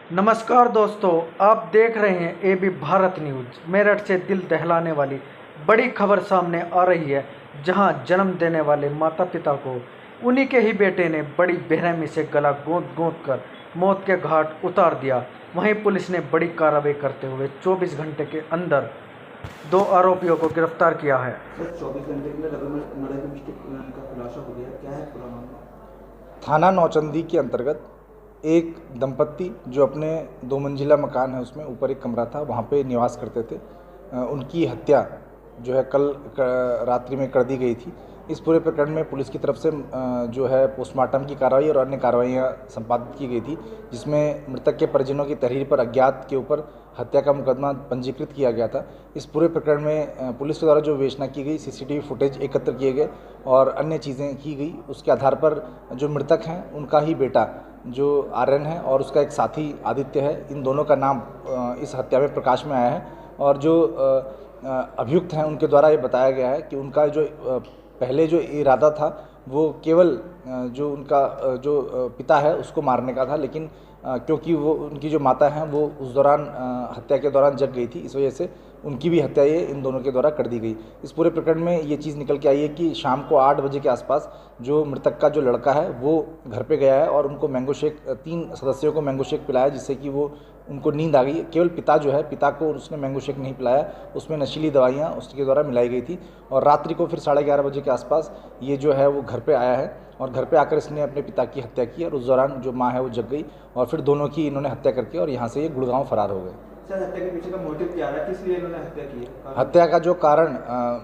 नमस्कार दोस्तों, आप देख रहे हैं एबी भारत न्यूज। मेरठ से दिल दहलाने वाली बड़ी खबर सामने आ रही है, जहां जन्म देने वाले माता पिता को उन्हीं के ही बेटे ने बड़ी बेरहमी से गला गोद गोद कर मौत के घाट उतार दिया। वहीं पुलिस ने बड़ी कार्रवाई करते हुए 24 घंटे के अंदर 2 आरोपियों को गिरफ्तार किया है। सर 24 घंटे के अंदर मर्डर की मिस्टेक का खुलासा हो गया, क्या है पूरा मामला? थाना नौचंदी के अंतर्गत एक दंपत्ति जो अपने 2 मंजिला मकान है उसमें ऊपर एक कमरा था, वहाँ पे निवास करते थे। उनकी हत्या जो है कल रात्रि में कर दी गई थी। इस पूरे प्रकरण में पुलिस की तरफ से जो है पोस्टमार्टम की कार्रवाई और अन्य कार्रवाइयाँ संपादित की गई थी, जिसमें मृतक के परिजनों की तहरीर पर अज्ञात के ऊपर हत्या का मुकदमा पंजीकृत किया गया था। इस पूरे प्रकरण में पुलिस के द्वारा जो विवेचना की गई, सीसीटीवी फुटेज एकत्र किए गए और अन्य चीज़ें की गई। उसके आधार पर जो मृतक हैं उनका ही बेटा जो आर्यन है और उसका एक साथी आदित्य है, इन दोनों का नाम इस हत्या में प्रकाश में आया है। और जो अभियुक्त हैं उनके द्वारा ये बताया गया है कि उनका जो पहले जो इरादा था वो केवल जो उनका जो पिता है उसको मारने का था, लेकिन क्योंकि वो उनकी जो माता हैं वो उस दौरान हत्या के दौरान जग गई थी, इस वजह से उनकी भी हत्या ये इन दोनों के द्वारा कर दी गई। इस पूरे प्रकरण में ये चीज़ निकल के आई है कि शाम को 8 बजे के आसपास जो मृतक का जो लड़का है वो घर पे गया है और उनको मैंगो शेक 3 सदस्यों को मैंगो शेक पिलाया, जिससे कि वो उनको नींद आ गई। केवल पिता जो है, पिता को उसने मैंगो शेक नहीं पिलाया, उसमें नशीली दवाइयाँ उसके द्वारा मिलाई गई थी। और रात्रि को फिर 11:30 बजे के आसपास ये जो है वो घर पे आया है और घर पे आकर इसने अपने पिता की हत्या की और उस दौरान जो माँ है वो जग गई और फिर दोनों की इन्होंने हत्या करके और यहाँ से ये गुड़गांव फरार हो गए। सर हत्या के पीछे का मोटिव क्या है, किस लिए इन्होंने हत्या की है? हत्या का जो कारण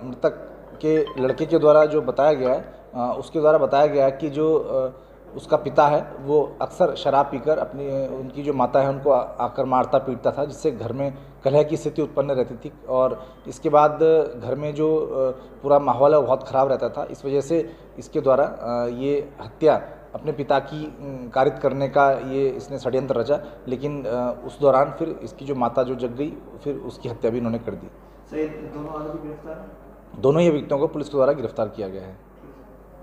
मृतक के लड़के के द्वारा जो बताया गया है, उसके द्वारा बताया गया है कि जो उसका पिता है वो अक्सर शराब पीकर अपनी उनकी जो माता है उनको आकर मारता पीटता था, जिससे घर में कलह की स्थिति उत्पन्न रहती थी। और इसके बाद घर में जो पूरा माहौल है वो बहुत ख़राब रहता था। इस वजह से इसके द्वारा ये हत्या अपने पिता की कारित करने का ये इसने षड्यंत्र रचा, लेकिन उस दौरान फिर इसकी जो माता जो जग गई, फिर उसकी हत्या भी इन्होंने कर दी। सर दोनों आरोपी गिरफ्तार? दोनों ही अभियुक्तों को पुलिस के द्वारा गिरफ्तार किया गया है।